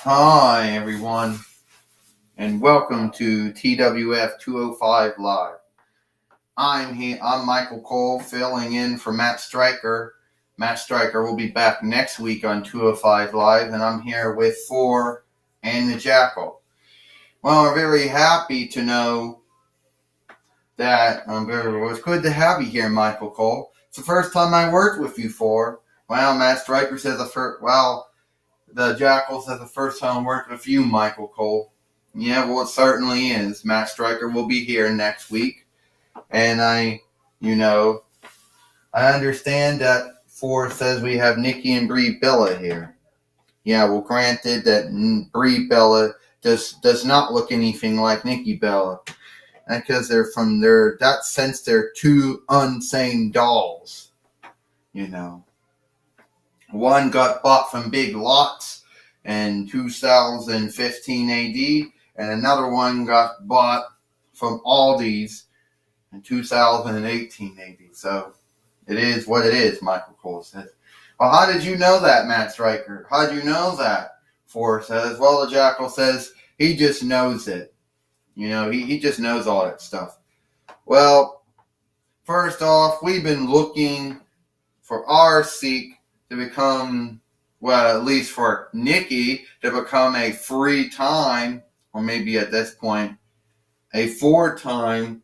Hi, everyone, and welcome to TWF 205 Live. I'm Michael Cole, filling in for Matt Stryker. Matt Stryker will be back next week on 205 Live, and I'm here with Four and the Jackal. Well, I'm very happy to know that it's good to have you here, Michael Cole. It's the first time I worked with you, Four. Well, Matt Stryker says the Jackal says the first time I worked with you, Michael Cole. Yeah, well, it certainly is. Matt Stryker will be here next week. And I understand that Four says we have Nikki and Brie Bella here. Yeah, well, granted that Brie Bella does not look anything like Nikki Bella. Because they're two unsane dolls. One got bought from Big Lots in 2015 AD, and another one got bought from Aldi's in 2018 AD. So it is what it is, Michael Cole says. Well, how did you know that, Matt Stryker? How did you know that? Four says. Well, the Jackal says he just knows it. He just knows all that stuff. Well, first off, we've been looking for our seek to become, well, at least for Nikki to become a 3-time, or maybe at this point, a 4-time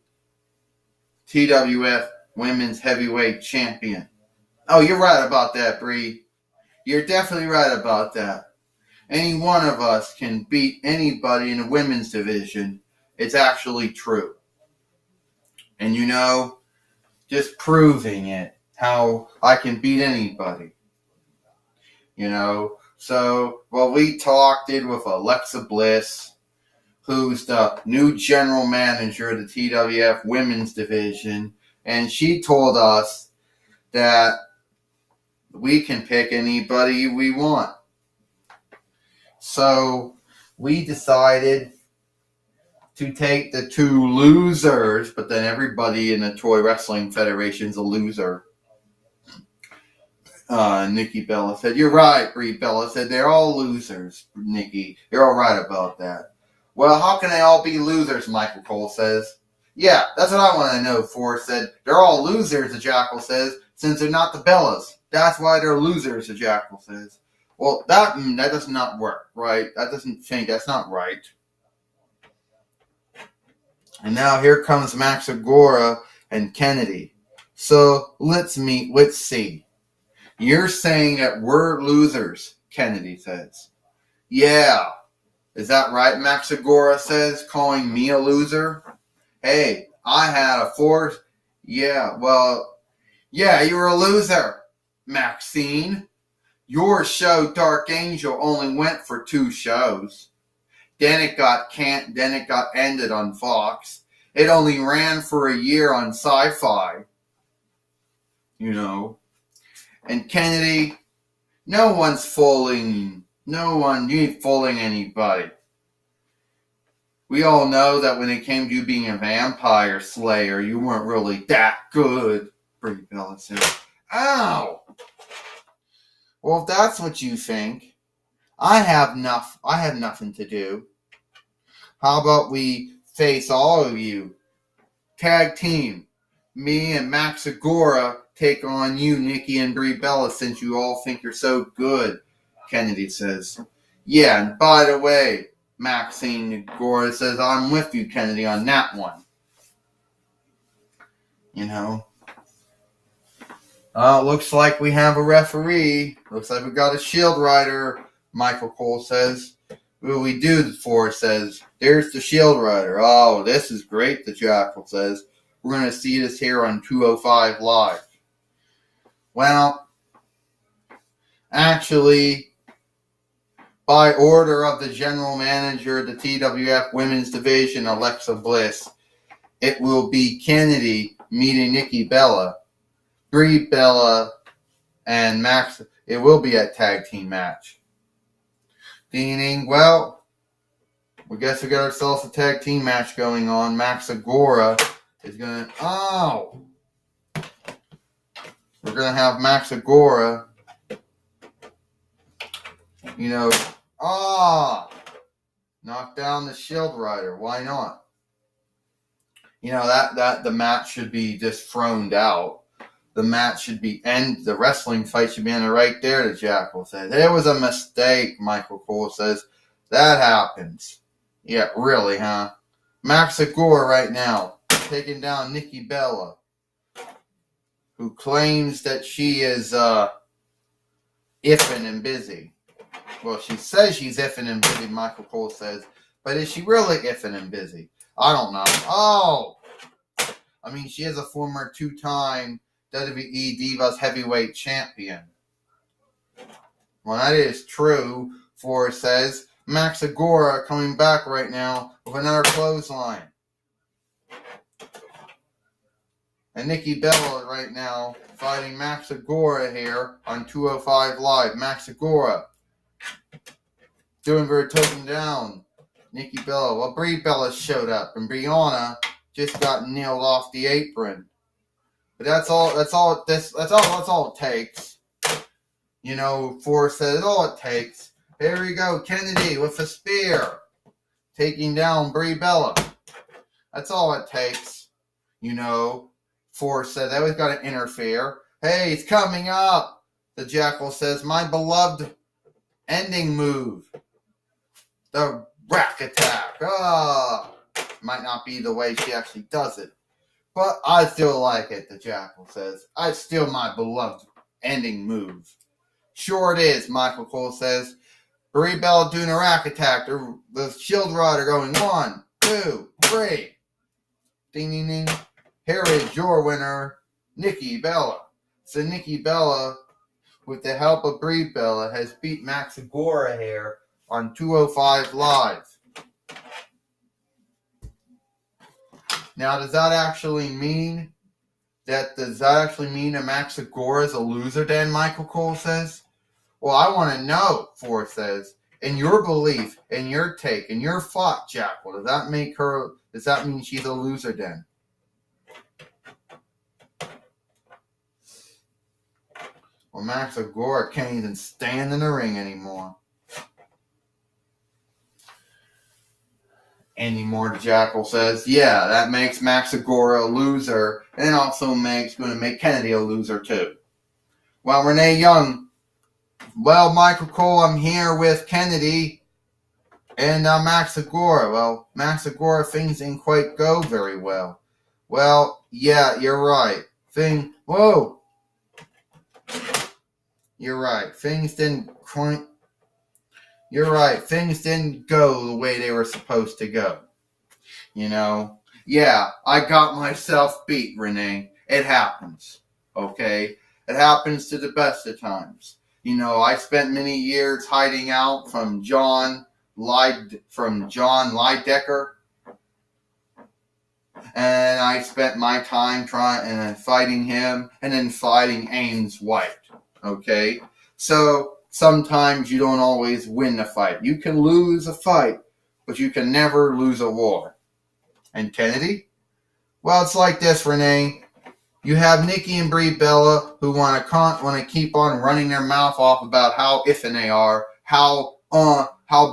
TWF Women's Heavyweight Champion. Oh, you're right about that, Brie. You're definitely right about that. Any one of us can beat anybody in the women's division. It's actually true. And just proving it, how I can beat anybody. So, we talked with Alexa Bliss, who's the new general manager of the TWF women's division, and she told us that we can pick anybody we want. So, we decided to take the two losers, but then everybody in the Toy Wrestling Federation's a loser. Nikki Bella said, "You're right," Brie Bella said, "they're all losers, Nikki. You're all right about that." Well, how can they all be losers, Michael Cole says. Yeah, that's what I want to know, Forrest said. They're all losers, the Jackal says, since they're not the Bellas. That's why they're losers, the Jackal says. Well, that does not work, right? That's not right. And now here comes Max Agora and Kennedy. So let's see. You're saying that we're losers, Kennedy says. Yeah. Is that right, Max Agora says, calling me a loser? Hey, I had a 4. Yeah, you were a loser, Maxine. Your show, Dark Angel, only went for 2 shows. Then it got ended on Fox. It only ran for a year on Sci-Fi. And Kennedy, you ain't fooling anybody. We all know that when it came to you being a vampire slayer, you weren't really that good, Brie Bella said. Ow! Well, if that's what you think, I have nothing to do. How about we face all of you? Tag team. Me and Max Agora take on you, Nikki and Brie Bella, since you all think you're so good, Kennedy says. Yeah, and by the way, Maxine Agora says, I'm with you, Kennedy, on that one. Looks like we have a referee. Looks like we got a Shield Rider, Michael Cole says. Well, we do, Forrest says. There's the Shield Rider. Oh, this is great, the Jackal says. We're going to see this here on 205 Live. Well, actually, by order of the general manager of the TWF Women's Division, Alexa Bliss, it will be Kennedy meeting Nikki Bella, Brie Bella, and Max. It will be a tag team match. Meaning, well, we guess we got ourselves a tag team match going on. Max Agora is going to... We're going to have Max Agora, Knock down the Shield Rider. Why not? You know, that the match should be just thrown out. The match should be the wrestling fight should be ended right there, the Jackal says. It was a mistake, Michael Cole says. That happens. Yeah, really, huh? Max Agora right now taking down Nikki Bella, who claims that she is iffing and busy. Well, she says she's iffing and busy, Michael Cole says. But is she really iffing and busy? I don't know. I mean, she is a former 2-time WWE Divas Heavyweight Champion. Well, that is true, Forrest says. Max Agora coming back right now with another clothesline. And Nikki Bella right now fighting Max Agora here on 205 Live. Max Agora doing her taking down Nikki Bella. Well, Brie Bella showed up, and Brianna just got nailed off the apron. But that's all it takes. You know, Forrest said it's all it takes. Here we go, Kennedy with a spear, taking down Brie Bella. That's all it takes. You know, Forrest said they always got to interfere. Hey, he's coming up. The Jackal says, my beloved ending move, the rack attack. Might not be the way she actually does it, but I still like it, the Jackal says. It's still my beloved ending move. Sure it is, Michael Cole says. Brie Bella doing a rack attack. The Shield Rider going 1, 2, 3. Ding, ding, ding. Here is your winner, Nikki Bella. So Nikki Bella, with the help of Brie Bella, has beat Max Agora here on 205 Live. Now, does that actually mean that Max Agora is a loser then, Michael Cole says? Well, I want to know, Forrest says, in your belief, in your take, in your thought, Jackal, does that mean she's a loser then? Well, Max Agora can't even stand in the ring anymore. The Jackal says, yeah, that makes Max Agora a loser, and also going to make Kennedy a loser too. Well, Renee Young, well, Michael Cole, I'm here with Kennedy and Max Agora. Well, Max Agora, things didn't quite go very well. Well, yeah, you're right. You're right. Things didn't go the way they were supposed to go. You know? Yeah, I got myself beat, Renee. It happens. Okay? It happens to the best of times. You know, I spent many years hiding out from John Lidecker. And I spent my time fighting him and then fighting Ames White. Okay? So, sometimes you don't always win the fight. You can lose a fight, but you can never lose a war. And Kennedy? Well, it's like this, Renee. You have Nikki and Brie Bella who want to keep on running their mouth off about how iffin they are, how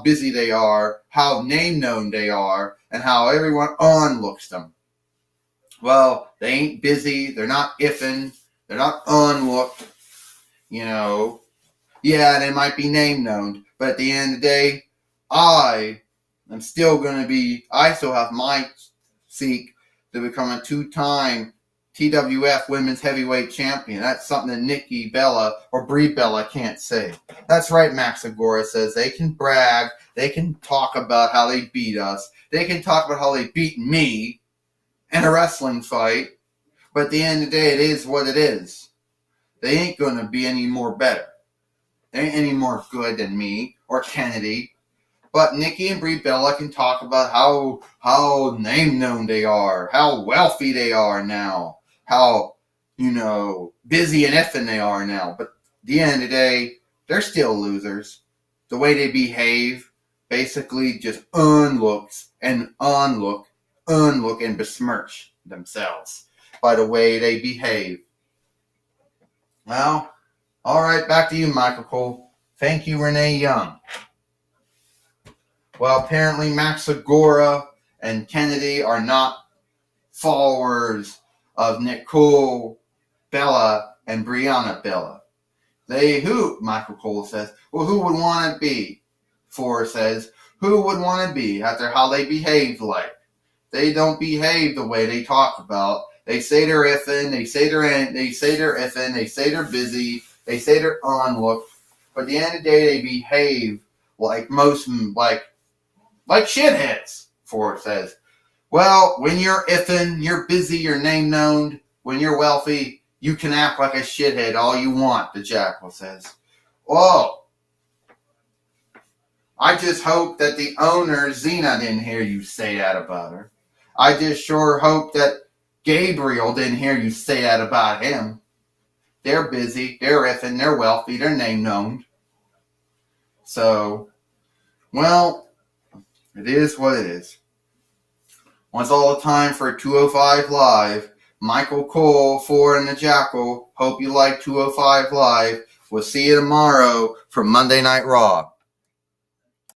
busy they are, how name known they are, and how everyone looks them. Well, they ain't busy. They're not iffin. They're not unlooked. You know. Yeah, they might be name known, but at the end of the day, I still have my seek to become a 2-time TWF Women's Heavyweight Champion. That's something that Nikki Bella or Brie Bella can't say. That's right, Max Agora says. They can brag. They can talk about how they beat us. They can talk about how they beat me in a wrestling fight. But at the end of the day, it is what it is. They ain't going to be any more better. They ain't any more good than me or Kennedy. But Nikki and Brie Bella can talk about how name known they are, how wealthy they are now, how, busy and effing they are now. But at the end of the day, they're still losers. The way they behave basically just unlook and besmirch themselves by the way they behave. Well, all right, back to you, Michael Cole. Thank you, Renee Young. Well, apparently Max Agora and Kennedy are not followers of Nicole Bella and Brianna Bella. Michael Cole says, well, who would want to be? Forrest says, who would want to be after how they behaved like? They don't behave the way they talk about. They say they're effing, they say they're effing, they say they're busy, they say they're unlooked, but at the end of the day, they behave like like shitheads, Forrest says. Well, when you're effing, you're busy, you're name known, when you're wealthy, you can act like a shithead all you want, the Jackal says. Oh, I just hope that the owner, Xena, didn't hear you say that about her. I just sure hope that Gabriel didn't hear you say that about him. They're busy, they're effing, they're wealthy, they're name known. So, well, it is what it is. Once all the time for 205 Live. Michael Cole, Ford, and the Jackal. Hope you like 205 Live. We'll see you tomorrow for Monday Night Raw.